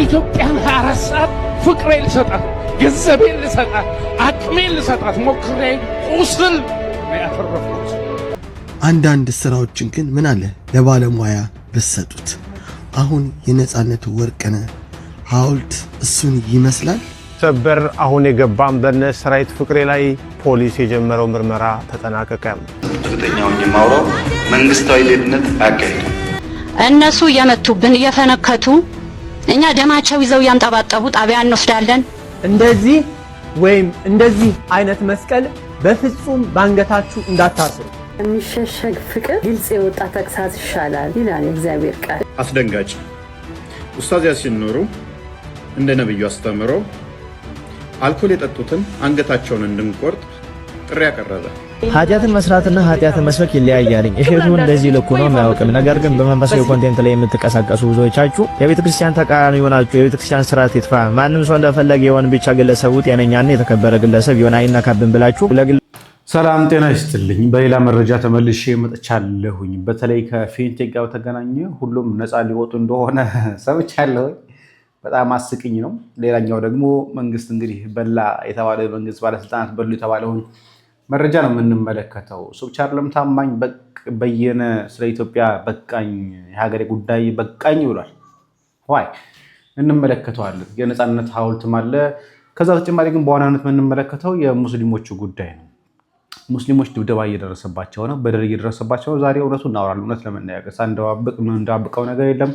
ኢትዮጵያን 24 ሰዓት ፍቅሬን ልሰጣት፣ ገንዘቤን ልሰጣት፣ አቅሜን ልሰጣት ሞክሬ ቁስል ነው ያተረፍኩት። አንዳንድ ስራዎችን ግን ምን አለ ለባለሙያ ብትሰጡት። አሁን የነጻነት ወርቅነህ ሐውልት እሱን ይመስላል። ሰበር አሁን የገባም በነ ሰራዊት ፍቅሬ ላይ ፖሊስ የጀመረው ምርመራ ተጠናቀቀ። እርግጠኛው የማውራው መንግስታዊ ሌብነት አያካሂድም። እነሱ እየመቱብን እየፈነከቱ እኛ ደማቸው ይዘው ያንጠባጠቡ ጣቢያ እንወስዳለን። እንደዚህ ወይም እንደዚህ አይነት መስቀል በፍጹም ባንገታችሁ እንዳታስሩ። የሚሸሸግ ፍቅር ግልጽ የወጣ ተግሳጽ ይሻላል ይላል እግዚአብሔር ቃል። አስደንጋጭ ኡስታዝ ያሲን ኑሩ እንደ ነብዩ አስተምሮ አልኮል የጠጡትን አንገታቸውን እንድንቆርጥ ጥሪ ያቀረበ። ኃጢአትን መስራትና ኃጢአትን መስበክ ይለያያል። እሸቱ እንደዚህ ልኩ ነው የማያውቅም። ነገር ግን በመንፈሳዊ ኮንቴንት ላይ የምትቀሳቀሱ ብዙዎቻችሁ የቤተ ክርስቲያን ተቃራኒ ሆናችሁ የቤተ ክርስቲያን ስርዓት ይጥፋ፣ ማንም ሰው እንደፈለገ ይሆን፣ ብቻ ግለሰቡ ጤነኛና የተከበረ ግለሰብ ይሆን አይነካብን ብላችሁ ሰላም ጤና ይስጥልኝ። በሌላ መረጃ ተመልሼ መጥቻለሁኝ። በተለይ ከፊንቴክ ጋር ተገናኘ ሁሉም ነፃ ሊወጡ እንደሆነ ሰምቻለሁ። በጣም አስቂኝ ነው። ሌላኛው ደግሞ መንግስት እንግዲህ በላ የተባለ መንግስት ባለስልጣናት በሉ የተባለውን መረጃ ነው የምንመለከተው። እሱ ብቻ አይደለም፣ ታማኝ በየነ ስለ ኢትዮጵያ በቃኝ የሀገሬ ጉዳይ በቃኝ ብሏል። ዋይ እንመለከተዋለን። የነፃነት ሐውልትም አለ። ከዛ ተጨማሪ ግን በዋናነት የምንመለከተው የሙስሊሞቹ ጉዳይ ነው። ሙስሊሞች ድብደባ እየደረሰባቸው ነው፣ በደል እየደረሰባቸው ነው። ዛሬ እውነቱ እናወራለን። እውነት ለመናገር ሳንደባብቅ እንዳብቀው ነገር የለም።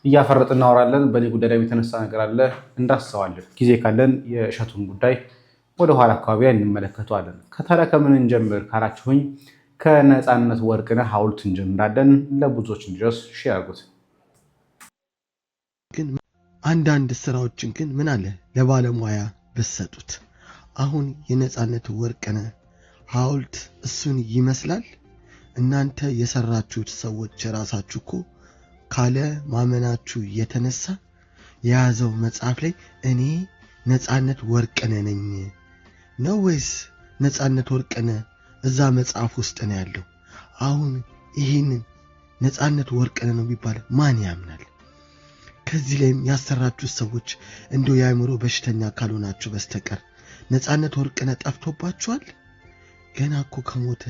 እያፈረጥ እናወራለን። በእኔ ጉዳይ ላይ የተነሳ ነገር አለ እንዳስሰዋለን። ጊዜ ካለን የእሸቱን ጉዳይ ወደ ኋላ አካባቢ እንመለከተዋለን። ከታዲያ ከምን እንጀምር ካላችሁኝ ከነፃነት ወርቅነህ ሐውልት እንጀምራለን። ለብዙዎች እንዲደርስ ሼር አድርጉት። ግን አንዳንድ ስራዎችን ግን ምን አለ ለባለሙያ ብትሰጡት። አሁን የነፃነት ወርቅነህ ሐውልት እሱን ይመስላል። እናንተ የሰራችሁት ሰዎች ራሳችሁ እኮ ካለ ማመናችሁ የተነሳ የያዘው መጽሐፍ ላይ እኔ ነፃነት ወርቅነህ ነኝ ነው ወይስ ነፃነት ወርቅነህ እዛ መጽሐፍ ውስጥ ነው ያለው? አሁን ይሄንን ነፃነት ወርቅነህ ነው ቢባል ማን ያምናል? ከዚህ ላይም ያሰራችሁት ሰዎች እንደው የአእምሮ በሽተኛ ካልሆናችሁ በስተቀር ነፃነት ወርቅነህ ጠፍቶባችኋል? ገና እኮ ከሞተ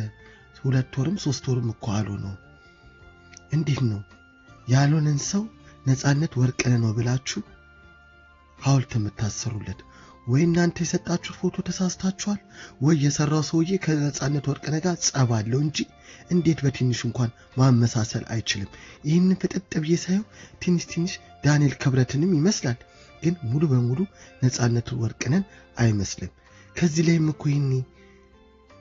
2 ወርም 3 ወርም እኮ አልሆነው። እንዴት ነው ያልሆነን ሰው ነፃነት ወርቅነህ ነው ብላችሁ ሐውልት የምታሰሩለት? ወይ እናንተ የሰጣችሁት ፎቶ ተሳስታችኋል፣ ወይ የሰራው ሰውዬ ከነፃነት ወርቅነህ ጋር ጸብ አለው እንጂ እንዴት በትንሽ እንኳን ማመሳሰል አይችልም? ይህንን ፍጥጥ ብዬ ሳየው ትንሽ ዳንኤል ክብረትንም ይመስላል፣ ግን ሙሉ በሙሉ ነፃነት ወርቅነህን አይመስልም። ከዚህ ላይም እኮ ይህኔ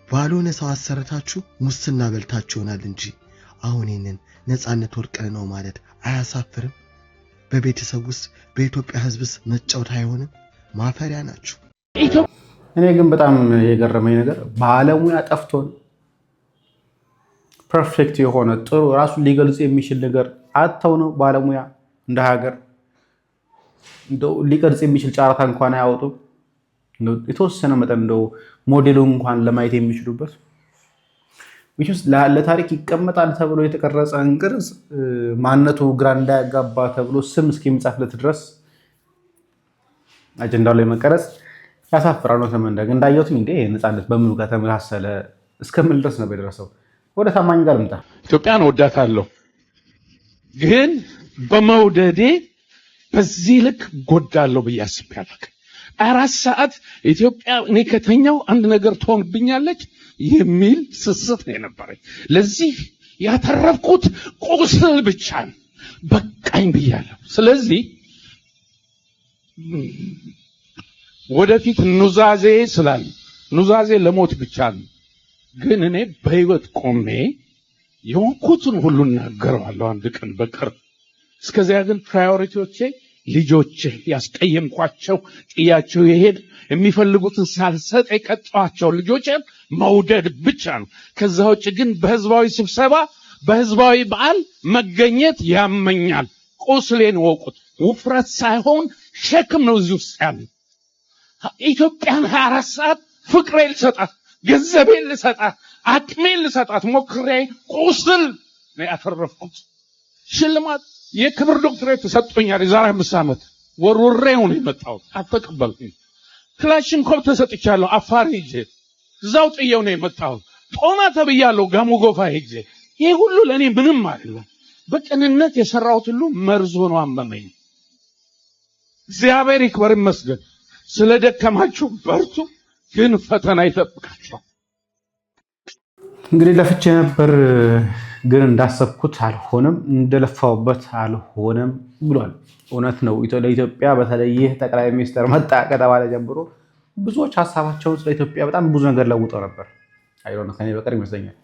ባልሆነ ሰው አሰረታችሁ ሙስና በልታችሁ ይሆናል እንጂ አሁን ይህንን ነፃነት ወርቅነህ ነው ማለት አያሳፍርም? በቤተሰብ ውስጥ በኢትዮጵያ ሕዝብስ መጫወት አይሆንም? ማፈሪያ ናችሁ። እኔ ግን በጣም የገረመኝ ነገር ባለሙያ ጠፍቶን ፐርፌክት የሆነ ጥሩ ራሱን ሊገልጽ የሚችል ነገር አጥተው ነው ባለሙያ እንደ ሀገር እንደው ሊገልጽ የሚችል ጨረታ እንኳን አያወጡም። የተወሰነ መጠን እንደው ሞዴሉን እንኳን ለማየት የሚችሉበት ለታሪክ ይቀመጣል ተብሎ የተቀረጸ እንቅርጽ ማንነቱ ግራ እንዳያጋባ ተብሎ ስም እስከሚጻፍለት ድረስ አጀንዳው ላይ መቀረጽ ያሳፍራል ነው ተመንደግ። እንዳየሁትም እንዴ ነፃነት በምኑ ጋር ተመሳሰለ እስከምን ድረስ ነው የደረሰው? ወደ ታማኝ ጋር ልምጣ። ኢትዮጵያን ወዳታለሁ፣ ግን በመውደዴ በዚህ ልክ ጎዳለሁ ብዬ አስቤ አላውቅም። 4 ሰዓት ኢትዮጵያ እኔ ከተኛው አንድ ነገር ትሆንብኛለች የሚል ስስት ነው የነበረኝ። ለዚህ ያተረፍኩት ቁስል ብቻ ነው። በቃኝ ብያለሁ። ስለዚህ ወደፊት ኑዛዜ ስላለ ኑዛዜ ለሞት ብቻ ነው። ግን እኔ በህይወት ቆሜ የሆንኩትን ሁሉ እናገረዋለሁ አንድ ቀን በቅርብ። እስከዚያ ግን ፕራዮሪቲዎቼ ልጆቼ ያስቀየምኳቸው ጥያቸው የሄድ የሚፈልጉትን ሳልሰጥ የቀጣቸው ልጆቼ መውደድ ብቻ ነው። ከዛ ውጭ ግን በህዝባዊ ስብሰባ በህዝባዊ በዓል መገኘት ያመኛል። ቁስሌን ወቁት። ውፍረት ሳይሆን ሸክም ነው እዚህ ውስጥ ያለው። ኢትዮጵያን 24 ሰዓት ፍቅሬን ልሰጣት፣ ገንዘቤን ልሰጣት፣ አቅሜን ልሰጣት ሞክሬ ቁስል ነው ያተረፍኩት። ሽልማት የክብር ዶክትሬት ተሰጥቶኛል የዛሬ 5 ዓመት። ወርውሬው ነው የመጣሁት። አልተቀበልኩም። ክላሽንኮቭ ተሰጥቻለሁ። አፋር ሄጄ እዛው ጥየው ነው የመጣሁት። ጦማ ተብያለሁ ጋሞ ጎፋ ሄጄ። ይሄ ሁሉ ለኔ ምንም አይደለም። በቅንነት የሰራሁት ሁሉ መርዞ ነው አመመኝ። እግዚአብሔር ይክበር ይመስገን። ስለደከማችሁ በርቱ፣ ግን ፈተና ይጠብቃችሁ። እንግዲህ ለፍቼ ነበር ግን እንዳሰብኩት አልሆነም፣ እንደለፋውበት አልሆነም ብሏል። እውነት ነው። ለኢትዮጵያ በተለይ ጠቅላይ ሚኒስትር መጣ ከተባለ ጀምሮ ብዙዎች ሐሳባቸውን ስለ ኢትዮጵያ በጣም ብዙ ነገር ለውጠው ነበር። አይሮን ከኔ በቀር ይመስለኛል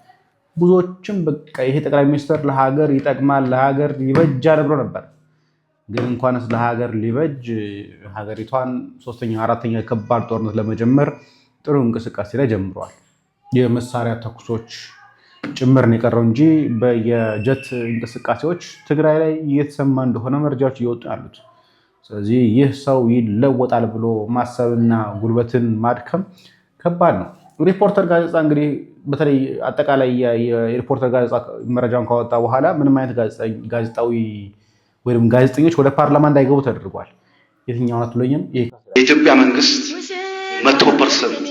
ብዙዎችም በቃ ይሄ ጠቅላይ ሚኒስትር ለሀገር ይጠቅማል፣ ለሀገር ይበጃል ብሎ ነበር። ግን እንኳንስ ለሀገር ሊበጅ ሀገሪቷን ሶስተኛ አራተኛ ከባድ ጦርነት ለመጀመር ጥሩ እንቅስቃሴ ላይ ጀምሯል። የመሳሪያ ተኩሶች ጭምር ነው የቀረው እንጂ በየጀት እንቅስቃሴዎች ትግራይ ላይ እየተሰማ እንደሆነ መረጃዎች እየወጡ ያሉት። ስለዚህ ይህ ሰው ይለወጣል ብሎ ማሰብና ጉልበትን ማድከም ከባድ ነው። ሪፖርተር ጋዜጣ እንግዲህ በተለይ አጠቃላይ የሪፖርተር ጋዜጣ መረጃውን ካወጣ በኋላ ምንም አይነት ጋዜጣዊ ወይም ጋዜጠኞች ወደ ፓርላማ እንዳይገቡ ተደርጓል። የትኛውን አትለኝም። የኢትዮጵያ መንግስት 100%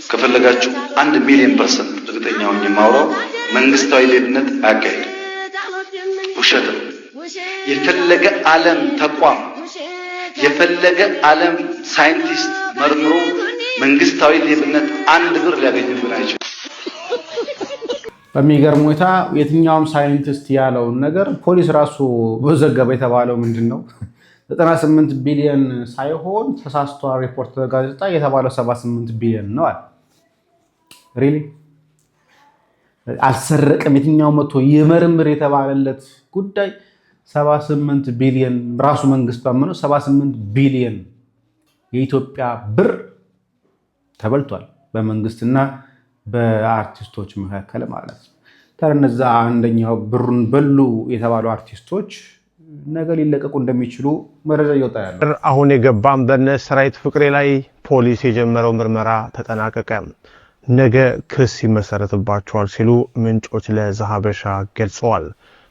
ከፈለጋችሁ 1 ሚሊዮን% እርግጠኛ ሆኜ የማወራው መንግስታዊ ሌብነት አያካሂድም። ውሸት ነው። የፈለገ ዓለም ተቋም የፈለገ ዓለም ሳይንቲስት መርምሮ መንግስታዊ ሌብነት 1 ብር ሊያገኝብን አይችልም። በሚገርም ሁኔታ የትኛውም ሳይንቲስት ያለውን ነገር ፖሊስ ራሱ በዘገበ የተባለው ምንድነው 98 ቢሊዮን ሳይሆን ተሳስቷል ሪፖርተር ጋዜጣ የተባለው 78 ቢሊዮን ነው አለ። ሪሊ አልሰረቀም። የትኛው መቶ ይመርምር የተባለለት ጉዳይ 78 ቢሊዮን ራሱ መንግስት ባመነው 78 ቢሊዮን የኢትዮጵያ ብር ተበልቷል በመንግስትና በአርቲስቶች መካከል ማለት ነው። ተነዛ አንደኛው ብሩን በሉ የተባሉ አርቲስቶች ነገ ሊለቀቁ እንደሚችሉ መረጃ እየወጣ ያለው አሁን የገባም በነ ሰራዊት ፍቅሬ ላይ ፖሊስ የጀመረው ምርመራ ተጠናቀቀ። ነገ ክስ ይመሰረትባቸዋል ሲሉ ምንጮች ለዛሀበሻ ገልጸዋል።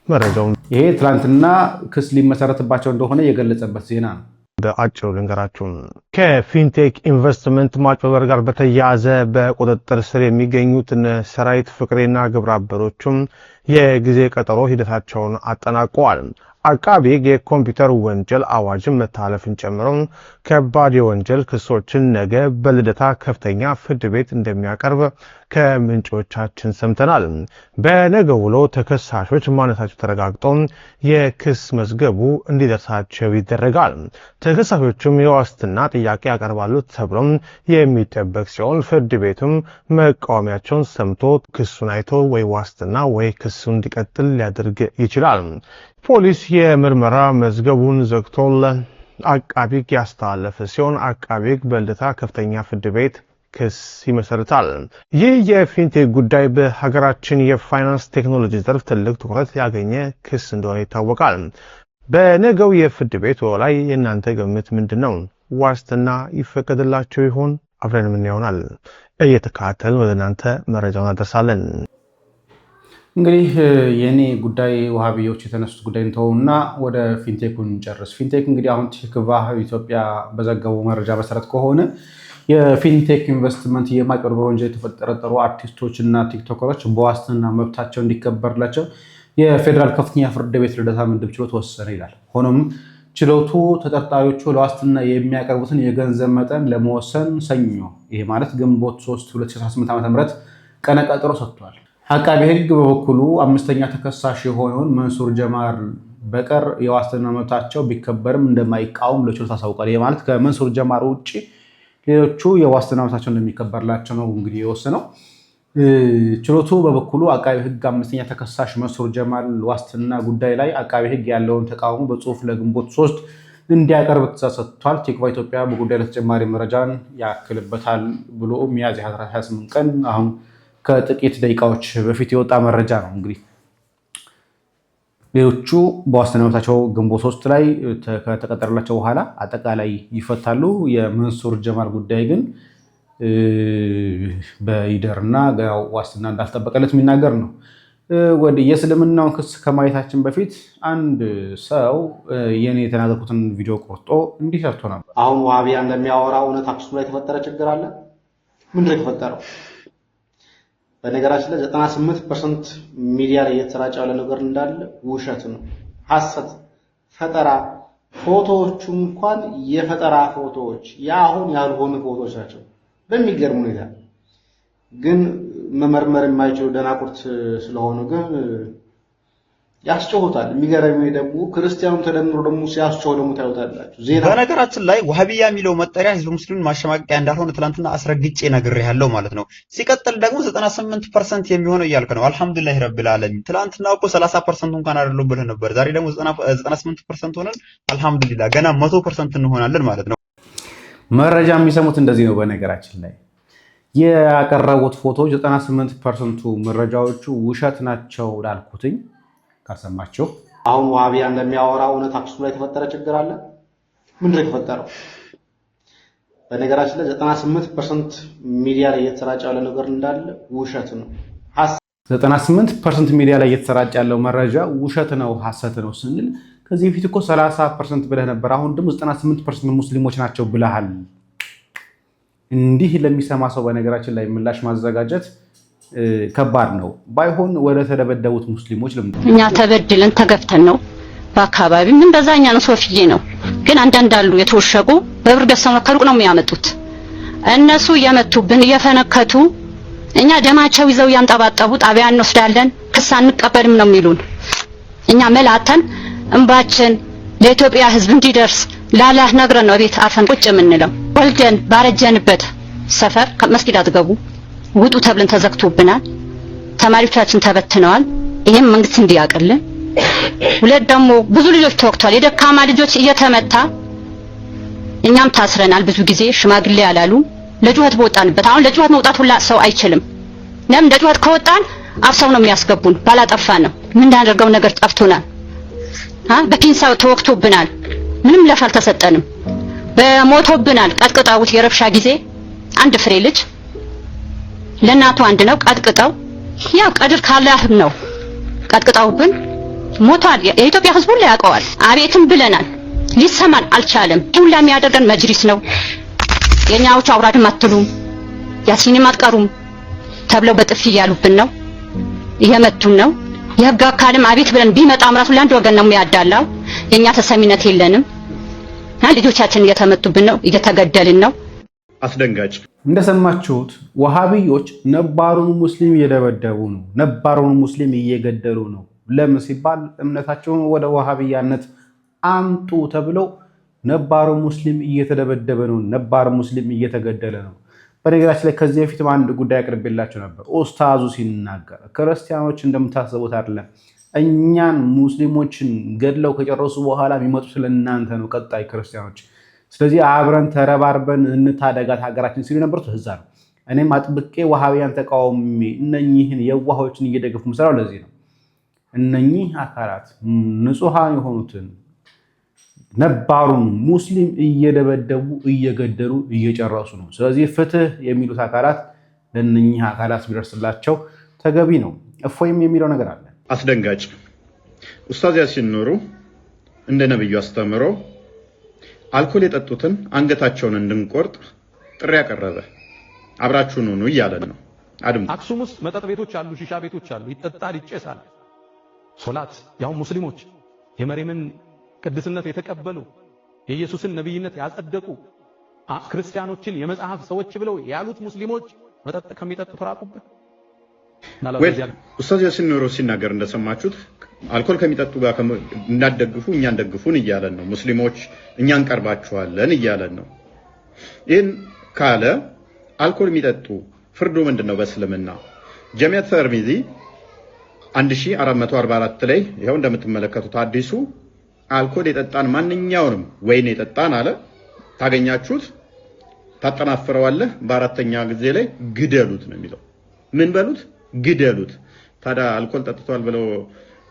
መረጃውን ይሄ ትላንትና ክስ ሊመሰረትባቸው እንደሆነ የገለጸበት ዜና ነው። በአጭሩ ልንገራችሁ። ከፊንቴክ ኢንቨስትመንት ማጭበርበር ጋር በተያያዘ በቁጥጥር ስር የሚገኙት ሰራዊት ፍቅሬና ግብረ አበሮቹም የጊዜ ቀጠሮ ሂደታቸውን አጠናቀዋል። አቃቤ የኮምፒውተር ወንጀል አዋጅን መታለፍን ጨምሮ ከባድ የወንጀል ክሶችን ነገ በልደታ ከፍተኛ ፍርድ ቤት እንደሚያቀርብ ከምንጮቻችን ሰምተናል። በነገ ውሎ ተከሳሾች ማንነታቸው ተረጋግጦ የክስ መዝገቡ እንዲደርሳቸው ይደረጋል። ተከሳሾቹም የዋስትና ጥያቄ ያቀርባሉ ተብሎ የሚጠበቅ ሲሆን ፍርድ ቤቱም መቃወሚያቸውን ሰምቶ ክሱን አይቶ ወይ ዋስትና ወይ ክሱ እንዲቀጥል ሊያደርግ ይችላል። ፖሊስ የምርመራ መዝገቡን ዘግቶ ለአቃቤ ሕግ ያስተላለፈ ሲሆን አቃቤ ሕግ በልደታ ከፍተኛ ፍርድ ቤት ክስ ይመሰርታል። ይህ የፊንቴክ ጉዳይ በሀገራችን የፋይናንስ ቴክኖሎጂ ዘርፍ ትልቅ ትኩረት ያገኘ ክስ እንደሆነ ይታወቃል። በነገው የፍርድ ቤት ላይ የእናንተ ግምት ምንድነው? ዋስትና ይፈቀድላቸው ይሆን? አብረን ምን ይሆናል እየተከታተልን ወደ እናንተ መረጃውን አደርሳለን። እንግዲህ የኔ ጉዳይ ውሃብዮች የተነሱት ጉዳይ እንተውና ወደ ፊንቴኩን ጨርስ። ፊንቴክ እንግዲህ አሁን ቲክቫህ ኢትዮጵያ በዘገቡ መረጃ መሰረት ከሆነ የፊንቴክ ኢንቨስትመንት የማጭበርበር ወንጀል የተጠረጠሩ አርቲስቶች እና ቲክቶከሮች በዋስትና መብታቸው እንዲከበርላቸው የፌዴራል ከፍተኛ ፍርድ ቤት ልደታ ምድብ ችሎት ወሰነ ይላል። ሆኖም ችሎቱ ተጠርጣሪዎቹ ለዋስትና የሚያቀርቡትን የገንዘብ መጠን ለመወሰን ሰኞ ይሄ ማለት ግንቦት 3 2018 ዓ.ም ቀነ ቀጠሮ ሰጥቷል። አቃቤ ሕግ በበኩሉ አምስተኛ ተከሳሽ የሆነውን መንሱር ጀማል በቀር የዋስትና መብታቸው ቢከበርም እንደማይቃወም ለችሎት አሳውቋል። ይሄ ማለት ከመንሱር ጀማል ውጪ ሌሎቹ የዋስትና መብታቸው እንደሚከበርላቸው ነው እንግዲህ የወሰነው። ችሎቱ በበኩሉ አቃቤ ሕግ አምስተኛ ተከሳሽ መንሱር ጀማል ዋስትና ጉዳይ ላይ አቃቤ ሕግ ያለውን ተቃውሞ በጽሁፍ ለግንቦት 3 እንዲያቀርብ ትዕዛዝ ሰጥቷል። ቲክቫህ ኢትዮጵያ በጉዳዩ ለተጨማሪ መረጃን ያክልበታል ብሎ ሚያዝያ 28 ቀን አሁን ከጥቂት ደቂቃዎች በፊት የወጣ መረጃ ነው። እንግዲህ ሌሎቹ በዋስትና መብታቸው ግንቦት 3 ላይ ከተቀጠረላቸው በኋላ አጠቃላይ ይፈታሉ። የመንሱር ጀማል ጉዳይ ግን በይደርና ዋስትና እንዳልተጠበቀለት የሚናገር ነው። ወደ የእስልምናውን ክስ ከማየታችን በፊት አንድ ሰው የኔ የተናገርኩትን ቪዲዮ ቆርጦ እንዲህ ሰርቶ ነበር። አሁን ዋሃቢያ እንደሚያወራው እውነት አክሱም ላይ የተፈጠረ ችግር አለ? ምንድን ነው የተፈጠረው? በነገራችን ላይ 98% ሚዲያ ላይ እየተሰራጨ ያለ ነገር እንዳለ ውሸት ነው፣ ሐሰት፣ ፈጠራ። ፎቶዎቹ እንኳን የፈጠራ ፎቶዎች ያሁን ያልሆኑ ፎቶዎች ናቸው። በሚገርም ሁኔታ ግን መመርመር የማይችሉ ደናቁርት ስለሆኑ ግን ያስጮሁታል። የሚገርመው ደግሞ ክርስቲያኑም ተደምሮ ደግሞ ሲያስጮህ ደግሞ ታዩታላችሁ። በነገራችን ላይ ወሃቢያ የሚለው መጠሪያ ህዝብ ሙስሊምን ማሸማቀቂያ እንዳልሆነ ትናንትና አስረግጬ ነግሬያለሁ ማለት ነው። ሲቀጥል ደግሞ 98% የሚሆነው እያልክ ነው። አልሐምዱሊላህ ረብል ዓለሚን። ትናንትና እኮ 30% እንኳን አይደለም ብለህ ነበር። ዛሬ ደግሞ 98% ሆነን አልሐምዱሊላህ ገና 100% እንሆናለን ማለት ነው። መረጃ የሚሰሙት እንደዚህ ነው። በነገራችን ላይ ያቀረቡት ፎቶዎች 98% መረጃዎቹ ውሸት ናቸው ላልኩትኝ ካሰማችሁ አሁን ዋሃቢያ እንደሚያወራው እውነት አክሱም ላይ የተፈጠረ ችግር አለ? ምንድን ነው የተፈጠረው? በነገራችን ላይ 98% ሚዲያ ላይ እየተሰራጨ ያለ ነገር እንዳለ ውሸት ነው። 98% ሚዲያ ላይ እየተሰራጨ ያለው መረጃ ውሸት ነው፣ ሐሰት ነው ስንል ከዚህ በፊት እኮ 30% ብለህ ነበር። አሁን ደግሞ 98% ሙስሊሞች ናቸው ብለሃል። እንዲህ ለሚሰማ ሰው በነገራችን ላይ ምላሽ ማዘጋጀት ከባድ ነው። ባይሆን ወደ ተደበደቡት ሙስሊሞች ልምድ እኛ ተበድለን ተገፍተን ነው። በአካባቢ ምን በዛኛ ነው ሶፍዬ ነው። ግን አንዳንድ አሉ የተወሸቁ በብር ገሰው ከሩቅ ነው የሚያመጡት። እነሱ እየመቱብን እየፈነከቱ እኛ ደማቸው ይዘው ያንጠባጠቡ ጣቢያ እንወስዳለን ክስ አንቀበልም ነው የሚሉን። እኛ መላተን እንባችን ለኢትዮጵያ ሕዝብ እንዲደርስ ላላህ ነግረን ነው ቤት አርፈን ቁጭ የምንለው። ወልደን ባረጀንበት ሰፈር ከመስጊድ አትገቡ ውጡ ተብለን ተዘግቶብናል። ተማሪዎቻችን ተበትነዋል። ይሄም መንግስት እንዲያቀልን። ሁለት ደግሞ ብዙ ልጆች ተወቅቷል። የደካማ ልጆች እየተመታ እኛም ታስረናል። ብዙ ጊዜ ሽማግሌ ያላሉ ለጁሃት በወጣንበት አሁን ለጁሃት መውጣት ሁላ ሰው አይችልም። ለምን ለጁሃት ከወጣን አፍሰው ነው የሚያስገቡን። ባላጠፋ ነው ምን እንዳደርገው ነገር ጠፍቶናል። በፒንሳው ተወቅቶብናል። ምንም ለፍ አልተሰጠንም። በሞቶብናል። ቀጥቅጣውት የረብሻ ጊዜ አንድ ፍሬ ልጅ ለናቱ አንድ ነው ቀጥቅጣው ያው ቀድር ካላህም ነው ቀጥቅጣውብን ሞቷል። የኢትዮጵያ ህዝብ ሁሉ ያውቀዋል። አቤትም ብለናል፣ ሊሰማን አልቻለም። ሁላ የሚያደርገን መጅሊስ ነው። የኛዎቹ አውራድም አትሉም ያሲንም አትቀሩም ተብለው በጥፊ ያሉብን ነው እየመቱን ነው። የህግ አካልም አቤት ብለን ቢመጣ አምራቱ ለአንድ ወገን ነው የሚያዳላው። የኛ ተሰሚነት የለንም። ልጆቻችን እየተመቱብን ነው፣ እየተገደልን ነው። አስደንጋጭ እንደሰማችሁት ወሃቢዮች ነባሩን ሙስሊም እየደበደቡ ነው፣ ነባሩን ሙስሊም እየገደሉ ነው። ለምን ሲባል እምነታቸውን ወደ ወሃቢያነት አምጡ ተብለው ነባሩ ሙስሊም እየተደበደበ ነው፣ ነባሩ ሙስሊም እየተገደለ ነው። በነገራችን ላይ ከዚህ በፊትም አንድ ጉዳይ አቅርቤላችሁ ነበር። ኡስታዙ ሲናገር ክርስቲያኖች እንደምታስቡት አይደለም፣ እኛን ሙስሊሞችን ገድለው ከጨረሱ በኋላ የሚመጡት ለእናንተ ነው ቀጣይ ክርስቲያኖች። ስለዚህ አብረን ተረባርበን እንታደጋት ሀገራችን ሲሉ የነበሩት እዛ ነው። እኔም አጥብቄ ወሃቢያን ተቃውሜ እነኚህን የዋሆችን እየደገፉ ምሰራው ለዚህ ነው። እነኚህ አካላት ንጹሃን የሆኑትን ነባሩን ሙስሊም እየደበደቡ እየገደሉ እየጨረሱ ነው። ስለዚህ ፍትህ የሚሉት አካላት ለእነኚህ አካላት ቢደርስላቸው ተገቢ ነው። እፎይም የሚለው ነገር አለ። አስደንጋጭ ኡስታዝ ያሲን ኑሩ እንደ ነብዩ አስተምሮ አልኮል የጠጡትን አንገታቸውን እንድንቆርጥ ጥሪ ያቀረበ አብራችሁን ሁኑ እያለን ነው። አክሱም ውስጥ መጠጥ ቤቶች አሉ፣ ሺሻ ቤቶች አሉ፣ ይጠጣል፣ ይጨሳል። ሶላት ያው ሙስሊሞች የመርየምን ቅድስነት የተቀበሉ የኢየሱስን ነብይነት ያጸደቁ ክርስቲያኖችን የመጽሐፍ ሰዎች ብለው ያሉት ሙስሊሞች መጠጥ ከሚጠጡ ተራቁበት። ኡስታዝ ያሲን ኑሩ ሲናገር እንደሰማችሁት አልኮል ከሚጠጡ ጋር እንዳትደግፉ እኛን ደግፉን እያለን ነው። ሙስሊሞች እኛን ቀርባችኋለን እያለን ነው። ይህን ካለ አልኮል የሚጠጡ ፍርዱ ምንድነው? በእስልምና ጀሚዓት ተርሚዚ 1444 ላይ ይኸው እንደምትመለከቱት አዲሱ አልኮል የጠጣን ማንኛውንም ወይን የጠጣን አለ ታገኛችሁት ታጠናፍረዋለህ፣ በአራተኛ ጊዜ ላይ ግደሉት ነው የሚለው። ምን በሉት? ግደሉት። ታዲያ አልኮል ጠጥቷል ብለው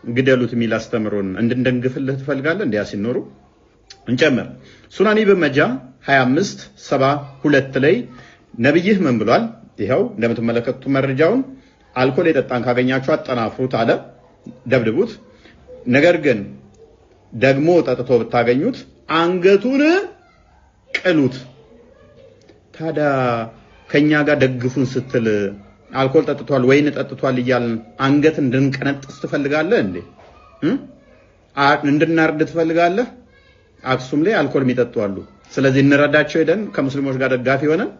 ግደሉት የሚል አስተምሮን እንድንደግፍልህ ትፈልጋለህ? እንዲያ ሲኖሩ እንጨምር። ሱናን ኢብን መጃ 2572 ላይ ነብይህ ምን ብሏል? ይኸው እንደምትመለከቱት መረጃውን አልኮል የጠጣን ካገኛችሁ አጠናፍሩት አለ፣ ደብድቡት። ነገር ግን ደግሞ ጠጥቶ ብታገኙት አንገቱን ቅሉት። ታዲያ ከኛ ጋር ደግፉን ስትል አልኮል ጠጥቷል ወይን ጠጥቷል እያልን አንገት እንድንቀነጥስ ትፈልጋለህ እንዴ? እንድናርድ ትፈልጋለህ? አክሱም ላይ አልኮል የሚጠጡ አሉ። ስለዚህ እንረዳቸው ሄደን ከሙስሊሞች ጋር ደጋፊ ሆነን።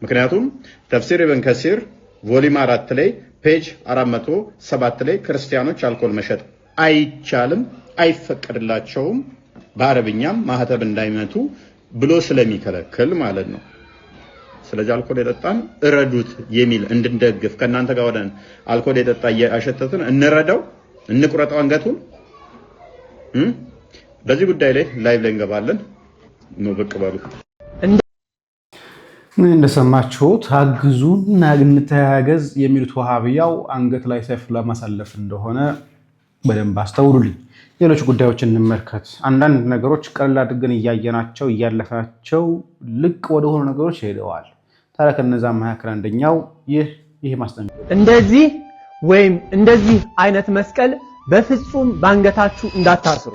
ምክንያቱም ተፍሲር ኢብን ከሲር ቮሊዩም 4 ላይ ፔጅ 407 ላይ ክርስቲያኖች አልኮል መሸጥ አይቻልም፣ አይፈቀድላቸውም በአረብኛም ማህተብ እንዳይመቱ ብሎ ስለሚከለክል ማለት ነው። ስለዚህ አልኮል የጠጣን እረዱት የሚል እንድንደግፍ ከናንተ ጋር ወደን አልኮል የጠጣ ያሸተቱን እንረዳው፣ እንቁረጠው አንገቱን። በዚህ ጉዳይ ላይ ላይቭ ላይ እንገባለን ነው ብቅ በሉ። እንደሰማችሁት አግዙን እንተያገዝ የሚሉት ወሃቢያው አንገት ላይ ሰይፍ ለማሳለፍ እንደሆነ በደንብ አስተውሉልኝ። ሌሎች ጉዳዮችን እንመልከት። አንዳንድ ነገሮች ቀላል አድርገን እያየናቸው እያለፋቸው ልቅ ወደ ሆኑ ነገሮች ሄደዋል። ታዲያ ከነዛ መካከል አንደኛው ይህ ማስጠንቀቂያ እንደዚህ ወይም እንደዚህ አይነት መስቀል በፍጹም ባንገታችሁ እንዳታስሩ።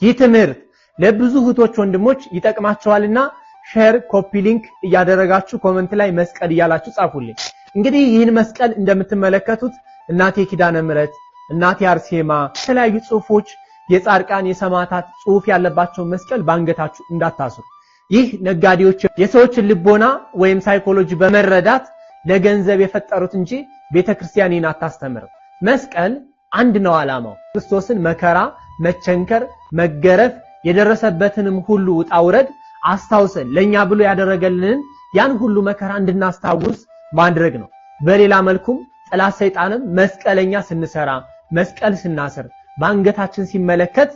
ይህ ትምህርት ለብዙ እህቶች ወንድሞች ይጠቅማቸዋልና ሼር ኮፒ ሊንክ እያደረጋችሁ ኮሜንት ላይ መስቀል እያላችሁ ጻፉልኝ። እንግዲህ ይህን መስቀል እንደምትመለከቱት እናቴ ኪዳነ ምሕረት፣ እናቴ አርሴማ የተለያዩ ጽሁፎች የጻድቃን የሰማዕታት ጽሁፍ ያለባቸው መስቀል ባንገታችሁ እንዳታስሩ። ይህ ነጋዴዎች የሰዎችን ልቦና ወይም ሳይኮሎጂ በመረዳት ለገንዘብ የፈጠሩት እንጂ ቤተክርስቲያንን አታስተምርም። መስቀል አንድ ነው ዓላማው፣ ክርስቶስን መከራ፣ መቸንከር፣ መገረፍ የደረሰበትንም ሁሉ ውጣ ውረድ አስታውሰን ለኛ ብሎ ያደረገልንን ያን ሁሉ መከራ እንድናስታውስ ማድረግ ነው። በሌላ መልኩም ጠላት ሰይጣንም መስቀለኛ ስንሰራ መስቀል ስናስር ባንገታችን ሲመለከት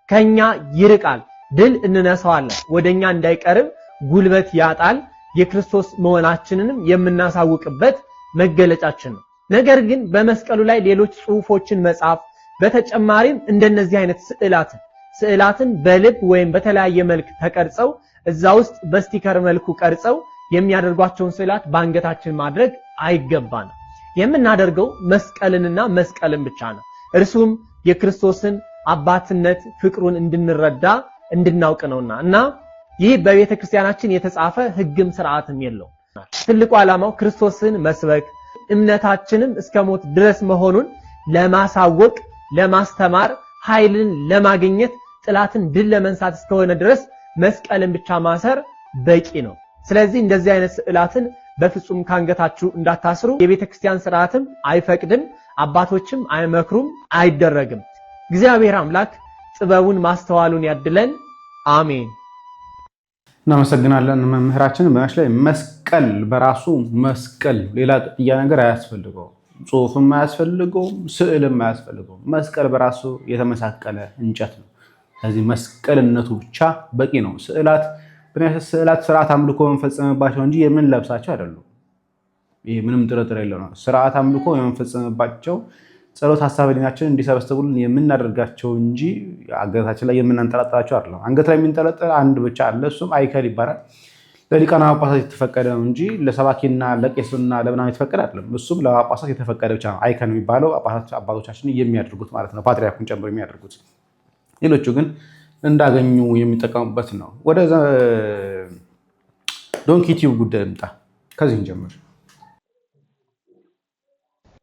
ከኛ ይርቃል፣ ድል እንነሳዋለን፣ ወደኛ እንዳይቀርብ ጉልበት ያጣል። የክርስቶስ መሆናችንንም የምናሳውቅበት መገለጫችን ነው። ነገር ግን በመስቀሉ ላይ ሌሎች ጽሁፎችን መጻፍ በተጨማሪም እንደነዚህ አይነት ስዕላትን በልብ ወይም በተለያየ መልክ ተቀርጸው እዛ ውስጥ በስቲከር መልኩ ቀርጸው የሚያደርጓቸውን ስዕላት ባንገታችን ማድረግ አይገባንም። የምናደርገው መስቀልንና መስቀልን ብቻ ነው። እርሱም የክርስቶስን አባትነት ፍቅሩን እንድንረዳ እንድናውቅ ነውና እና ይህ በቤተ ክርስቲያናችን የተጻፈ ህግም ስርዓትም የለው። ትልቁ ዓላማው ክርስቶስን መስበክ እምነታችንም እስከ ሞት ድረስ መሆኑን ለማሳወቅ ለማስተማር ኃይልን ለማግኘት ጥላትን ድል ለመንሳት እስከሆነ ድረስ መስቀልን ብቻ ማሰር በቂ ነው። ስለዚህ እንደዚህ አይነት ስዕላትን በፍጹም ካንገታችሁ እንዳታስሩ። የቤተ ክርስቲያን ስርዓትም አይፈቅድም፣ አባቶችም አይመክሩም፣ አይደረግም። እግዚአብሔር አምላክ ጥበቡን ማስተዋሉን ያድለን። አሜን። እናመሰግናለን መምህራችን። በመሽ ላይ መስቀል በራሱ መስቀል ሌላ ቅጥያ ነገር አያስፈልገው፣ ጽሁፍም አያስፈልገው፣ ስዕልም አያስፈልገው። መስቀል በራሱ የተመሳቀለ እንጨት ነው። ስለዚህ መስቀልነቱ ብቻ በቂ ነው። ስዕላት ስርዓት አምልኮ የምንፈጸምባቸው እንጂ የምንለብሳቸው አይደሉም። ይህ ምንም ጥርጥር የለው ነው። ስርዓት አምልኮ የምንፈጸምባቸው ጸሎት ሐሳብ ዲናችን እንዲሰበስቡልን የምናደርጋቸው እንጂ አንገታችን ላይ የምናንጠላጥላቸው አይደለም። አንገት ላይ የሚንጠለጠል አንድ ብቻ አለ፣ እሱም አይከል ይባላል። ለሊቃነ ጳጳሳት የተፈቀደ ነው እንጂ ለሰባኪና ለቄስና ለምናምን የተፈቀደ አይደለም። እሱም ለጳጳሳት የተፈቀደ ብቻ ነው። አይከል የሚባለው አባቶቻችን የሚያደርጉት ማለት ነው፣ ፓትርያርኩን ጨምሮ የሚያደርጉት። ሌሎቹ ግን እንዳገኙ የሚጠቀሙበት ነው። ወደ ዶንኪ ቲዩብ ጉዳይ ልምጣ። ከዚህ እንጀምር።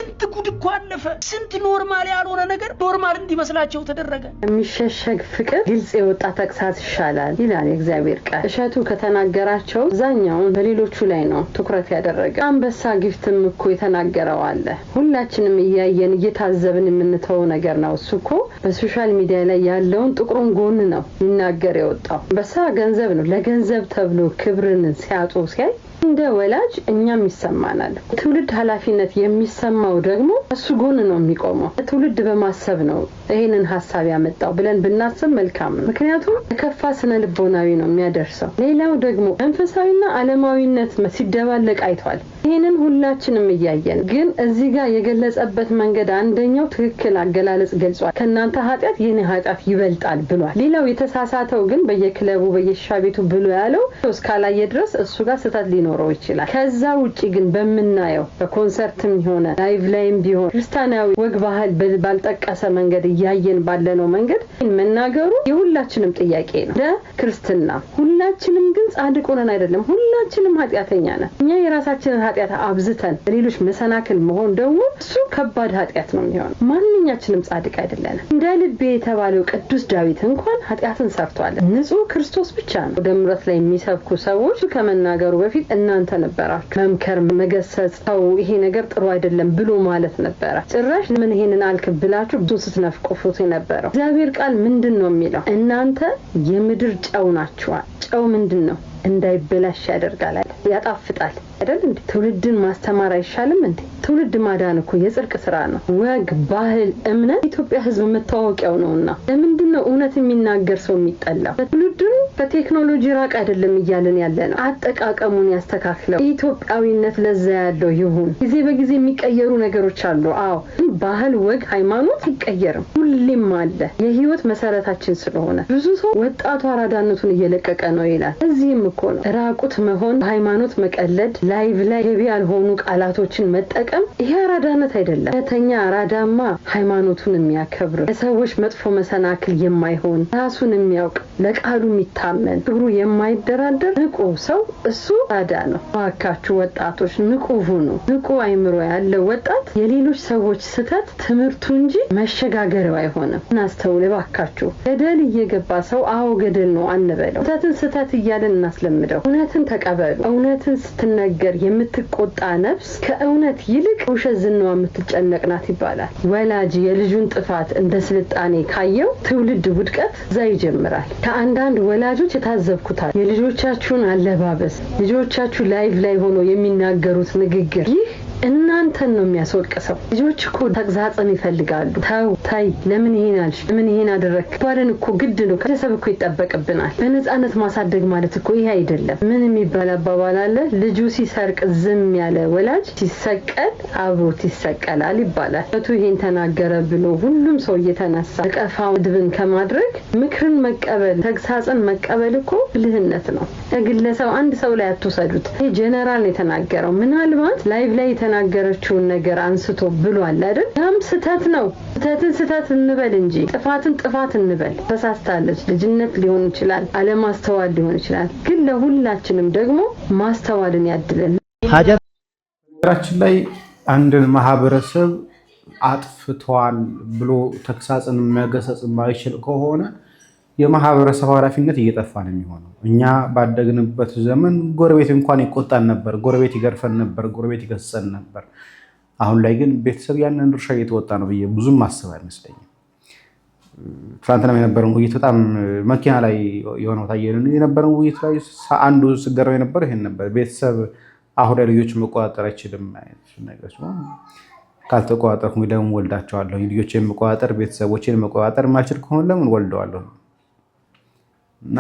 ስንት ጉድ እኮ አለፈ። ስንት ኖርማል ያልሆነ ነገር ኖርማል እንዲመስላቸው ተደረገ። የሚሸሸግ ፍቅር ግልጽ የወጣ ተግሳጽ ይሻላል ይላል የእግዚአብሔር ቃል። እሸቱ ከተናገራቸው አብዛኛውን በሌሎቹ ላይ ነው ትኩረት ያደረገ። አንበሳ ግፍትም እኮ የተናገረው አለ። ሁላችንም እያየን እየታዘብን የምንተው ነገር ነው። እሱ እኮ በሶሻል ሚዲያ ላይ ያለውን ጥቁሩን ጎን ነው የሚናገር የወጣው። አንበሳ ገንዘብ ነው። ለገንዘብ ተብሎ ክብርን ሲያጡ ሲያይ እንደ ወላጅ እኛም ይሰማናል። ትውልድ ኃላፊነት የሚሰማው ደግሞ እሱ ጎን ነው የሚቆመው። ትውልድ በማሰብ ነው ይሄንን ሐሳብ ያመጣው ብለን ብናስብ መልካም ነው። ምክንያቱም የከፋ ስነ ልቦናዊ ነው የሚያደርሰው። ሌላው ደግሞ መንፈሳዊና ዓለማዊነት ሲደባለቅ አይቷል። ይሄንን ሁላችንም እያየን ግን እዚህ ጋር የገለጸበት መንገድ አንደኛው ትክክል አገላለጽ ገልጿል። ከናንተ ኃጢያት የኔ ኃጢያት ይበልጣል ብሏል። ሌላው የተሳሳተው ግን በየክለቡ በየሻቤቱ ብሎ ያለው እስካላየ ድረስ እሱ ጋር ስህተት ሊኖር ሊኖረው ይችላል። ከዛ ውጪ ግን በመናየው በኮንሰርትም ሆነ ላይቭ ላይም ቢሆን ክርስቲያናዊ ወግ ባህል ባልጠቀሰ መንገድ ያያየን ባለነው መንገድ መናገሩ የሁላችንም ጥያቄ ነው። ለክርስትና ሁላችንም ግን ጻድቅ ሆነን አይደለም፣ ሁላችንም ኃጢያተኛ ነን። እኛ የራሳችንን ኃጢያት አብዝተን ሌሎች መሰናክል መሆን ደግሞ እሱ ከባድ ኃጢያት ነው የሚሆነው። ማንኛችንም ጻድቅ አይደለንም። እንደ ልቤ የተባለው ቅዱስ ዳዊት እንኳን ኃጢያትን ሰርቷል። ንጹህ ክርስቶስ ብቻ ነው ወደ ምሕረት ላይ የሚሰብኩ ሰዎች ከመናገሩ በፊት እናንተ ነበራችሁ መምከር፣ መገሰጽ፣ ሰው ይሄ ነገር ጥሩ አይደለም ብሎ ማለት ነበረ። ጭራሽ ምን ይሄንን አልክ ብላችሁ ብዙ ስትነፍቁት የነበረው እግዚአብሔር ቃል ምንድነው የሚለው? እናንተ የምድር ጨው ናችሁ። ጨው ምንድነው? እንዳይበላሽ ያደርጋል፣ ያጣፍጣል አይደል እንዴ? ትውልድን ማስተማር አይሻልም እንዴ? ትውልድ ማዳን እኮ የጽድቅ ስራ ነው። ወግ ባህል እምነት ኢትዮጵያ ህዝብ መታወቂያው ነውና ለምንድነው እውነት የሚናገር ሰው የሚጠላው? ትውልድን በቴክኖሎጂ ራቅ አይደለም እያለን ያለነው። አጠቃቀሙን ያስተካክለው። ኢትዮጵያዊነት ለዛ ያለው ይሁን። ጊዜ በጊዜ የሚቀየሩ ነገሮች አሉ። አዎ ባህል ወግ ሃይማኖት አይቀየርም፣ ሁሌም አለ። የህይወት መሰረታችን ስለሆነ ብዙ ሰው ወጣቱ አራዳነቱን እየለቀቀ ነው ይላል። እዚህም እኮ ነው ራቁት መሆን፣ ሃይማኖት መቀለድ፣ ላይቭ ላይ ገቢ ያልሆኑ ቃላቶችን መጠቀም ይሄ አራዳነት አይደለም። ከተኛ አራዳማ ሃይማኖቱን የሚያከብር ለሰዎች መጥፎ መሰናክል የማይሆን ራሱን የሚያውቅ ለቃሉ የሚታመን ክብሩ የማይደራደር ንቁ ሰው እሱ አራዳ ነው። እባካችሁ ወጣቶች ንቁ ሁኑ። ንቁ አይምሮ ያለው ወጣት የሌሎች ሰዎች ስተት ትምህርቱ እንጂ መሸጋገሪያው አይሆንም። እናስተውል እባካችሁ። ገደል እየገባ ሰው አዎ ገደል ነው አንበለው። ስተትን እያለን እናስለምደው። እውነትን ተቀበሉ። እውነትን ስትነገር የምትቆጣ ነፍስ ከእውነት ይልቅ ውሸት ዝናዋ የምትጨነቅ ናት ይባላል። ወላጅ የልጁን ጥፋት እንደ ስልጣኔ ካየው ትውልድ ውድቀት እዛ ይጀምራል። ከአንዳንድ ወላጆች የታዘብኩታል። የልጆቻችሁን አለባበስ፣ ልጆቻችሁ ላይቭ ላይ ሆኖ የሚናገሩት ንግግር ይህ እናንተን ነው የሚያስወቅሰው። ልጆች እኮ ተግዛጽን ይፈልጋሉ። ተው ታይ፣ ለምን ይሄን አልሽ፣ ለምን ይሄን አደረክ ባለን እኮ ግድ ነው። ከቤተሰብ እኮ ይጠበቅብናል። በነፃነት ማሳደግ ማለት እኮ ይሄ አይደለም። ምን የሚባል አባባል አለ? ልጁ ሲሰርቅ ዝም ያለ ወላጅ ሲሰቀል አብሮት ይሰቀላል ይባላል። እቱ ይሄን ተናገረ ብሎ ሁሉም ሰው እየተነሳ ነቀፋው ድብን ከማድረግ ምክርን መቀበል፣ ተግሳጽን መቀበል እኮ ብልህነት ነው። ግለሰብ አንድ ሰው ላይ አትወሰዱት። ይሄ ጀነራል የተናገረው ምናልባት ላይቭ ላይ የተናገረችውን ነገር አንስቶ ብሏል አይደል? ያም ስተት ነው። ስተት እንበል እንጂ ጥፋትን ጥፋት እንበል። ተሳስታለች፣ ልጅነት ሊሆን ይችላል፣ አለማስተዋል ሊሆን ይችላል። ግን ለሁላችንም ደግሞ ማስተዋልን ያድለን። ሀገራችን ላይ አንድን ማህበረሰብ አጥፍቷል ብሎ ተግሳጽን መገሰጽ የማይችል ከሆነ የማህበረሰብ ኃላፊነት እየጠፋ ነው የሚሆነው። እኛ ባደግንበት ዘመን ጎረቤት እንኳን ይቆጣን ነበር፣ ጎረቤት ይገርፈን ነበር፣ ጎረቤት ይገስጸን ነበር። አሁን ላይ ግን ቤተሰብ ያንን ድርሻ እየተወጣ ነው ብዬ ብዙም ማሰብ አይመስለኝም። ትናንትና የነበረው ውይይት በጣም መኪና ላይ የሆነው ታየን የነበረው ውይይት ላይ አንዱ ስገረው የነበረው ይሄን ነበር። ቤተሰብ አሁን ላይ ልጆች መቆጣጠር አይችልም አይነት ነገር ሲሆን ካልተቆጣጠርኩኝ ለምን ወልዳቸዋለሁ? ልጆቼን መቆጣጠር ቤተሰቦቼን መቆጣጠር ማልችል ከሆነ ለምን ወልደዋለሁ? እና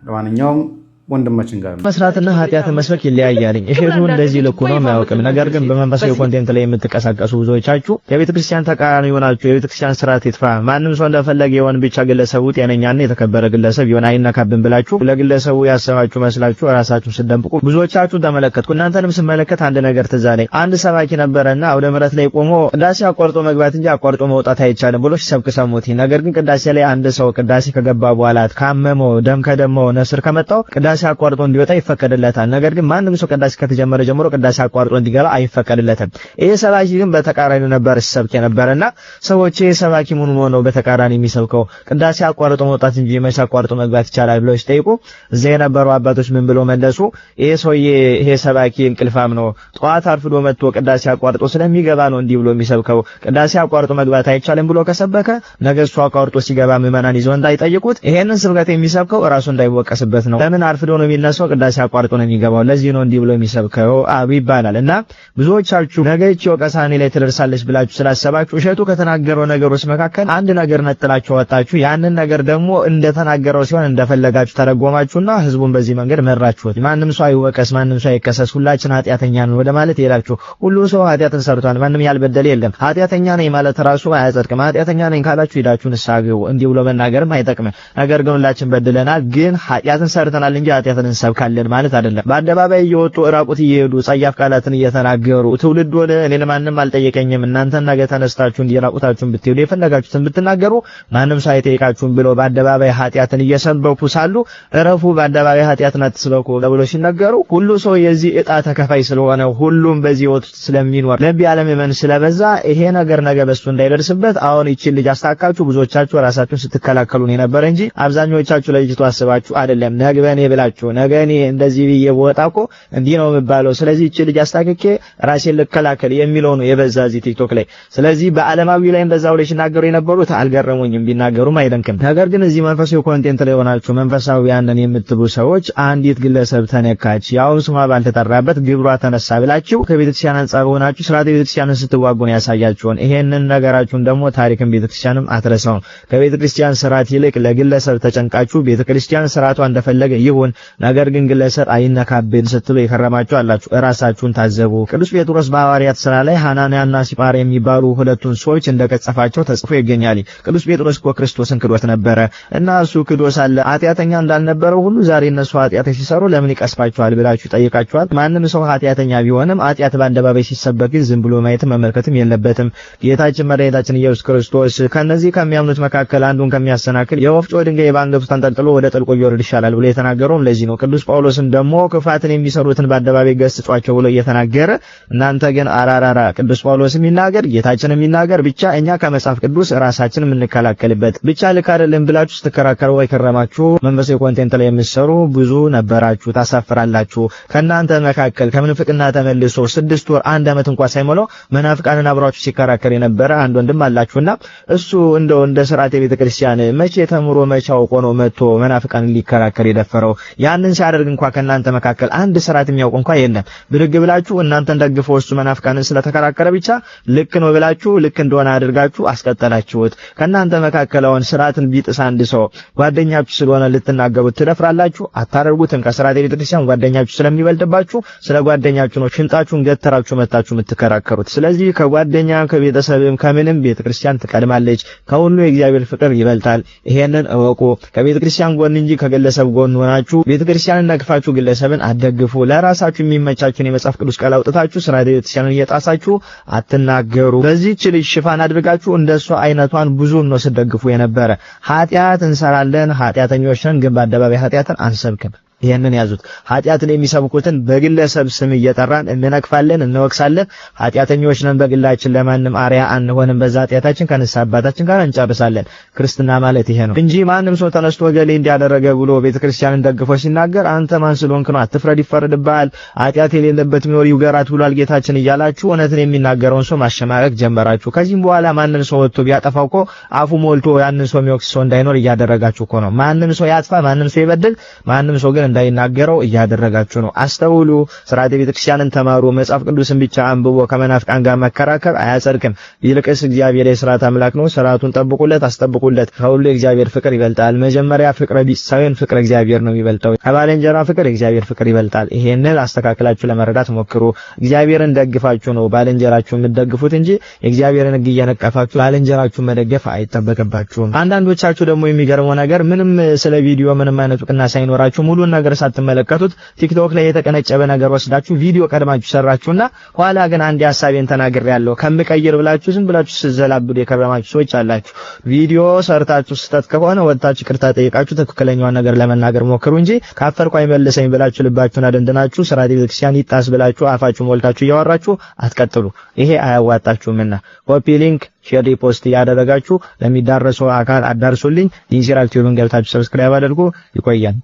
ለማንኛውም ወንድማችን ጋር መስራትና ኃጢአትን መስበክ ይለያያልኝ። እሸቱ እንደዚህ ልኩ ነው የማያውቅም። ነገር ግን በመንፈሳዊ ኮንቴንት ላይ የምትቀሳቀሱ ብዙዎቻችሁ የቤተ ክርስቲያን ተቃራኒ ሆናችሁ የቤተ ክርስቲያን ስርዓት ይጥፋ፣ ማንም ሰው እንደፈለገ የሆን ብቻ ግለሰቡ ጤነኛና የተከበረ ግለሰብ የሆነ አይነካብን ብላችሁ ለግለሰቡ ያሰባችሁ መስላችሁ ራሳችሁን ስደምቁ ብዙዎቻችሁ ተመለከትኩ። እናንተንም ስመለከት አንድ ነገር ትዝ አለኝ። አንድ ሰባኪ ነበረና አውደ ምሕረት ላይ ቆሞ ቅዳሴ አቋርጦ መግባት እንጂ አቋርጦ መውጣት አይቻልም ብሎ ሲሰብክ ሰሙት። ነገር ግን ቅዳሴ ላይ አንድ ሰው ቅዳሴ ከገባ በኋላ ካመመው ደም ከደማው ነስር ከመጣው ቅዳሴ አቋርጦ እንዲወጣ ይፈቀድለታል። ነገር ግን ማንም ሰው ቅዳሴ ከተጀመረ ጀምሮ ቅዳሴ አቋርጦ እንዲገባ አይፈቀድለትም። ይሄ ሰባኪ ግን በተቃራኒ ነበር ሲሰብክ የነበረና ሰዎች ይሄ ሰባኪ ምን ሆኖ በተቃራኒ የሚሰብከው ቅዳሴ አቋርጦ መውጣት እንጂ መቼ አቋርጦ መግባት ይቻላል ብለው ሲጠይቁ እዛ የነበሩ አባቶች ምን ብለው መለሱ? ይሄ ሰውዬ ይሄ ሰባኪ እንቅልፋም ነው፣ ጠዋት አርፍዶ መጥቶ ቅዳሴ አቋርጦ ስለሚገባ ነው እንዲህ ብሎ የሚሰብከው። ቅዳሴ አቋርጦ መግባት አይቻልም ብሎ ከሰበከ ነገ እሱ አቋርጦ ሲገባ ምዕመናን ይዘው እንዳይጠይቁት ይሄንን ስብከት የሚሰብከው ራሱ እንዳይወቀስበት ነው። ለምን አርፍዶ ነው የሚነሳው? ቅዳሴ አቋርጦ ነው የሚገባው። ለዚህ ነው እንዲህ ብሎ የሚሰብከው ይባላል። እና ብዙዎቻችሁ ነገ እቺ ወቀሳኔ ላይ ትደርሳለች ብላችሁ ስላሰባችሁ እሸቱ ከተናገረው ነገሮች መካከል አንድ ነገር ነጥላችሁ ወጣችሁ። ያንን ነገር ደግሞ እንደተናገረው ሲሆን እንደፈለጋችሁ ተረጎማችሁና ህዝቡን በዚህ መንገድ መራችሁት። ማንም ሰው አይወቀስ፣ ማንም ሰው አይከሰስ፣ ሁላችን ኃጢአተኛ ነን ወደ ማለት ይላችሁ። ሁሉ ሰው ኃጢአትን ሰርቷል፣ ማንም ያልበደለ የለም። ኃጢአተኛ ነኝ ማለት ራሱ አያጸድቅም። ኃጢአተኛ ነኝ ካላችሁ ሄዳችሁ ንስሐ ግቡ። እንዲህ ብሎ መናገርም አይጠቅምም። ነገር ግን ሁላችን በድለናል፣ ግን ኃጢአትን ሰርተናል እንጂ ኃጢአትን እንሰብካለን ማለት አይደለም። በአደባባይ እየወጡ ራቁት እየሄዱ ጸያፍ ቃላትን እየተናገሩ ትውልድ ወደ እኔ ለማንም አልጠየቀኝም እናንተ ነገ ተነስታችሁ እንዲራቁታችሁን ብትሄዱ የፈለጋችሁትን ብትናገሩ ማንም ሳይጠይቃችሁም ብሎ በአደባባይ ኃጢአትን እየሰበኩ ሳሉ እረፉ በአደባባይ ኃጢአትን አትስበኩ ብሎ ሲናገሩ ሁሉ ሰው የዚህ ዕጣ ተከፋይ ስለሆነ ሁሉም በዚህ ወጥ ስለሚኖር ለቢ ዓለም የመን ስለበዛ ይሄ ነገር ነገ በሱ እንዳይደርስበት አሁን ይቺን ልጅ አስተካካችሁ ብዙዎቻችሁ ራሳችሁን ስትከላከሉ ነው ነበር እንጂ አብዛኞቻችሁ ለልጅቱ አስባችሁ አይደለም። ነገበኔ ብላችሁ ነገኔ እንደዚህ ብዬ ወጣኮ እንዲህ ነው የሚባለው ስለዚህ ይቺ ልጅ አስተካክኬ ራሴን ልከላከል የሚለው ነው የበዛ እዚህ ቲክቶክ ላይ። ስለዚህ በዓለማዊ ላይ እንደዛው ላይ ሲናገሩ የነበሩት አልገረሙኝም ቢናገሩም አይደንክም። ነገር ግን እዚህ መንፈሳዊ ኮንቴንት ላይ ሆናችሁ መንፈሳዊያንን የምትሉ ሰዎች አንዲት ግለሰብ ተነካች ያው ስሟ ባልተጠራበት ግብሯ ተነሳ ብላችሁ ከቤተክርስቲያን አንጻር ሆናችሁ ስርዓተ ቤተክርስቲያንን ስትዋጉ ነው ያሳያችሁን። ይሄንን ነገራችሁን ደግሞ ታሪክን ቤተክርስቲያንም አትረሳው። ከቤተክርስቲያን ስርዓት ይልቅ ለግለሰብ ተጨንቃችሁ ቤተክርስቲያን ስርዓቷ እንደፈለገ ይሁን ነገር ግን ግለሰብ አይነካብን ስትሉ የከረማችሁ አላችሁ። ራሳችሁን ታዘቡ። ቅዱስ ጴጥሮስ በሐዋርያት ሥራ ላይ ሐናንያና ሲጳር የሚባሉ ሁለቱን ሰዎች እንደቀጸፋቸው ተጽፎ ይገኛል። ቅዱስ ጴጥሮስ እኮ ክርስቶስን ክዶት ነበረ እና እሱ ክዶስ አለ ኃጢአተኛ እንዳልነበረው ሁሉ ዛሬ እነሱ ኃጢአት ሲሰሩ ለምን ይቀስፋቸዋል ብላችሁ ጠይቃችኋል። ማንም ሰው ኃጢአተኛ ቢሆንም ኃጢአት በአደባባይ ሲሰበክ ዝም ብሎ ማየት መመልከትም የለበትም። ጌታችን መድኃኒታችን ኢየሱስ ክርስቶስ ከነዚህ ከሚያምኑት መካከል አንዱን ከሚያሰናክል የወፍጮ ድንጋይ በአንገቱ ተንጠልጥሎ ወደ ጥልቁ ይወርድ ይሻላል ብሎ የተናገረውም ለዚህ ነው። ቅዱስ ጳውሎስን ደግሞ ክፋትን የሚሰሩትን በአደባባይ ገስጿቸው ብሎ እየተናገረ እናንተ ግን አራራራ ቅዱስ ጳውሎስ የሚናገር ጌታችን የሚናገር ብቻ እኛ ከመጽሐፍ ቅዱስ ራሳችን የምንከላከልበት ብቻ ልክ አይደለም ብላችሁ ስትከራከሩ ወይ ከረማችሁ መንፈሳዊ ኮንቴንት ላይ የምትሰሩ ብዙ ነበራችሁ። ታሳፍራላችሁ። ከናንተ መካከል ከምንፍቅና ተመልሶ 6 ወር 1 ዓመት እንኳን ሳይሞላው መናፍቃንን አብራችሁ ሲከራከር የነበረ አንድ ወንድም አላችሁና እሱ እንደው እንደ ስርዓተ ቤተክርስቲያን መቼ ተምሮ መቼ አውቆ ነው መጥቶ መናፍቃንን ሊከራከር የደፈረው? ያንን ሲያደርግ እንኳን ከናንተ መካከል አንድ ስርዓት የሚያውቅ እንኳን የለም። ብድግ ብላችሁ እናንተን ደግፈው እሱ መናፍቃንን ስለተከራከረ ብቻ ልክ ነው ብላችሁ ልክ እንደሆነ አድርጋችሁ አስቀጠላችሁት። ከናንተ መካከል አሁን ስርዓትን ቢጥስ አንድ ሰው ጓደኛችሁ ስለሆነ ልትናገሩት ትደፍራላችሁ? አታደርጉትም። ከስርዓተ ቤተክርስቲያን ጓደኛችሁ ስለሚበልጥባችሁ ስለ ጓደኛችሁ ነው ሽንጣችሁን ገተራችሁ መታችሁ የምትከራከሩት። ስለዚህ ከጓደኛ ከቤተሰብም ከምንም ቤተክርስቲያን ትቀድማለች። ከሁሉ የእግዚአብሔር ፍቅር ይበልጣል። ይሄንን እወቁ። ከቤተክርስቲያን ጎን እንጂ ከግለሰብ ጎን ሆናችሁ ቤተክርስቲያንን ነቅፋችሁ ግለሰብን አትደግፉ። ለራሳችሁ የሚመቻችሁን የመጽሐፍ ቅዱስ ቃል አውጥታችሁ ስርዓተ ቤተክርስቲያንን እየጣሳችሁ አትናገሩ። በዚህች ልጅ ሽፋን አድርጋችሁ እንደሷ አይነቷን ብዙ ነው ስትደግፉ የነበረ። ኃጢአት እንሰራለን ኃጢአተኞች ነን ግን በአደባባይ ኃጢአትን አንሰብክም። ይሄንን ያዙት። ኃጢአትን የሚሰብኩትን በግለሰብ ስም እየጠራን እንነቅፋለን እንወቅሳለን። ኃጢአተኞች ነን በግላችን ለማንም አርያ አንሆንም። በዛ ኃጢአታችን ከንስሐ አባታችን ጋር እንጨርሳለን። ክርስትና ማለት ይሄ ነው እንጂ ማንም ሰው ተነስቶ ገሌ እንዲያደረገ ብሎ ቤተክርስቲያንን ደግፎ ሲናገር አንተ ማን ስለሆንክ ነው አትፍረድ ይፈረድብሃል፣ ኃጢአት የሌለበት ቢኖር ይውገራት ብሏል ጌታችን እያላችሁ እውነትን የሚናገረውን ሰው ማሸማቀቅ ጀመራችሁ። ከዚህም በኋላ ማንም ሰው ወጥቶ ቢያጠፋው እኮ አፉ ሞልቶ ያንን ሰው የሚወቅስ ሰው እንዳይኖር እያደረጋችሁ እኮ ነው። ማንም ሰው ያጥፋ ማንም ሰው ይበድል ማንም ሰው ግን እንዳይናገረው እያደረጋችሁ ነው። አስተውሉ። ስርዓተ ቤተክርስቲያንን ተማሩ። መጽሐፍ ቅዱስን ብቻ አንብቦ ከመናፍቃን ጋር መከራከር አያጸድቅም። ይልቅስ እግዚአብሔር የሥርዓት አምላክ ነው። ሥርዓቱን ጠብቁለት፣ አስጠብቁለት። ከሁሉ የእግዚአብሔር ፍቅር ይበልጣል። መጀመሪያ ፍቅረ ቢጽ ሳይሆን ፍቅረ እግዚአብሔር ነው የሚበልጠው። ከባልንጀራ ፍቅር የእግዚአብሔር ፍቅር ይበልጣል። ይሄንን አስተካክላችሁ ለመረዳት ሞክሩ። እግዚአብሔርን ደግፋችሁ ነው ባልንጀራችሁን የምትደግፉት እንጂ የእግዚአብሔርን ሕግ እየነቀፋችሁ ባልንጀራችሁን መደገፍ አይጠበቅባችሁም። አንዳንዶቻችሁ ደግሞ የሚገርመው ነገር ምንም ስለ ቪዲዮ ምንም አይነት እውቅና ሳይኖራችሁ ሙሉን ነገር ሳትመለከቱት ቲክቶክ ላይ የተቀነጨበ ነገር ወስዳችሁ ቪዲዮ ቀድማችሁ ሰራችሁና ኋላ ግን አንድ ሐሳቤን ተናግሬያለሁ ከምቀይር ብላችሁ ዝም ብላችሁ ስዘላብዱ የከረማችሁ ሰዎች አላችሁ። ቪዲዮ ሰርታችሁ ስተት ከሆነ ወጣችሁ ይቅርታ ጠይቃችሁ ትክክለኛውን ነገር ለመናገር ሞክሩ እንጂ ካፈርኩ አይመልሰኝ ብላችሁ ልባችሁን አደንድናችሁ ስርዓተ ቤተክርስቲያን ይጣስ ብላችሁ አፋችሁ ሞልታችሁ እያወራችሁ አትቀጥሉ። ይሄ አያዋጣችሁምና ኮፒ ሊንክ ሼር ሪፖስት ያደረጋችሁ ለሚዳረሰው አካል አዳርሱልኝ። ኢንሲራል ቲዩብን ገብታችሁ ሰብስክራይብ አድርጉ። ይቆያል።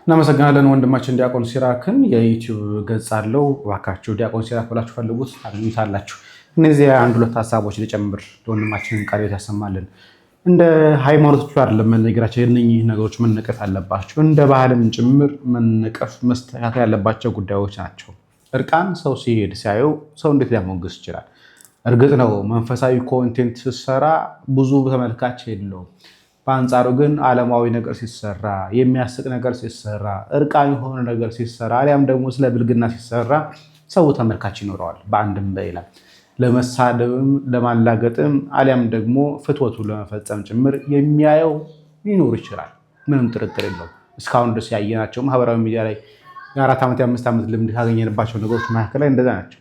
እናመሰግናለን። ወንድማችን ዲያቆን ሲራክን የዩቲዩብ ገጽ አለው። እባካችሁ ዲያቆን ሲራክ ብላችሁ ፈልጉት ታገኙታላችሁ። እነዚህ አንድ ሁለት ሀሳቦች ልጨምር ለወንድማችን ቃል ያሰማልን። እንደ ሃይማኖቶቹ አይደለም መነገራቸው እነኚህ ነገሮች መነቀፍ አለባቸው። እንደ ባህልም ጭምር መነቀፍ መስተካከል ያለባቸው ጉዳዮች ናቸው። እርቃን ሰው ሲሄድ ሲያየው ሰው እንዴት ሊያሞግስ ይችላል? እርግጥ ነው መንፈሳዊ ኮንቴንት ሲሰራ ብዙ ተመልካች የለውም። በአንጻሩ ግን ዓለማዊ ነገር ሲሰራ የሚያስቅ ነገር ሲሰራ እርቃን የሆነ ነገር ሲሰራ አሊያም ደግሞ ስለ ብልግና ሲሰራ ሰው ተመልካች ይኖረዋል። በአንድም በሌላ ለመሳደብም ለማላገጥም አሊያም ደግሞ ፍትወቱ ለመፈጸም ጭምር የሚያየው ሊኖር ይችላል። ምንም ጥርጥር የለውም። እስካሁን ድረስ ያየናቸው ማህበራዊ ሚዲያ ላይ የ4 ዓመት የ5 ዓመት ልምድ ካገኘንባቸው ነገሮች መካከል ላይ እንደዛ ናቸው።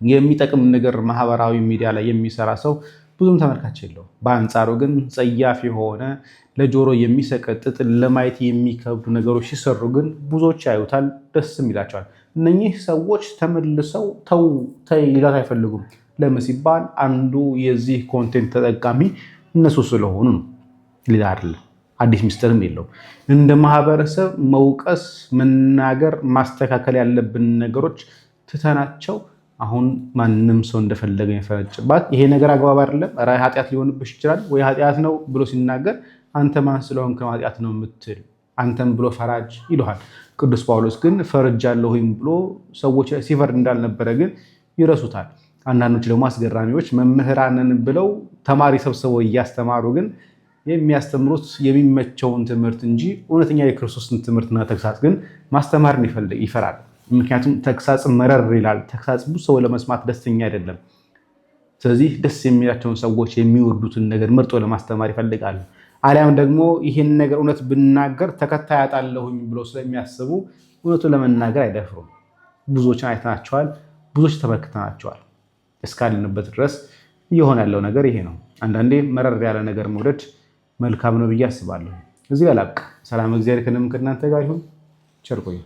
የሚጠቅም ነገር ማህበራዊ ሚዲያ ላይ የሚሰራ ሰው ብዙም ተመልካች የለው። በአንጻሩ ግን ጸያፍ የሆነ ለጆሮ የሚሰቀጥጥ ለማየት የሚከብዱ ነገሮች ሲሰሩ ግን ብዙዎች ያዩታል፣ ደስም ይላቸዋል። እነኚህ ሰዎች ተመልሰው ተው ይላት አይፈልጉም። ለምን ሲባል አንዱ የዚህ ኮንቴንት ተጠቃሚ እነሱ ስለሆኑ ነው። ሌላ አይደለም። አዲስ ሚስጥርም የለው። እንደ ማህበረሰብ መውቀስ፣ መናገር፣ ማስተካከል ያለብን ነገሮች ትተናቸው አሁን ማንም ሰው እንደፈለገ የሚፈረጭባት ይሄ ነገር አግባብ አይደለም፣ ኧረ ኃጢአት ሊሆንብሽ ይችላል ወይ ኃጢአት ነው ብሎ ሲናገር አንተ ማን ስለሆንክ ኃጢአት ነው የምትል? አንተም ብሎ ፈራጅ ይልሃል። ቅዱስ ጳውሎስ ግን ፈርጃለሁኝ ብሎ ሰዎች ሲፈርድ እንዳልነበረ ግን ይረሱታል። አንዳንዶች ደግሞ አስገራሚዎች መምህራንን ብለው ተማሪ ሰብስበው እያስተማሩ ግን የሚያስተምሩት የሚመቸውን ትምህርት እንጂ እውነተኛ የክርስቶስን ትምህርትና ተግሳጽ ግን ማስተማርን ይፈራል። ምክንያቱም ተግሳጽ መረር ይላል። ተግሳጽ ብዙ ሰው ለመስማት ደስተኛ አይደለም። ስለዚህ ደስ የሚላቸውን ሰዎች የሚወዱትን ነገር መርጦ ለማስተማር ይፈልጋሉ። አሊያም ደግሞ ይህን ነገር እውነት ብናገር ተከታይ አጣለሁኝ ብሎ ስለሚያስቡ እውነቱ ለመናገር አይደፍሩም። ብዙዎችን አይተናቸዋል፣ ብዙዎች ተመልክተናቸዋል። እስካልንበት ድረስ እየሆነ ያለው ነገር ይሄ ነው። አንዳንዴ መረር ያለ ነገር መውደድ መልካም ነው ብዬ አስባለሁ። እዚህ ጋር ላብቃ። ሰላም እግዚአብሔር ከእናንተ ጋር ይሁን። ቸር ቆዩ።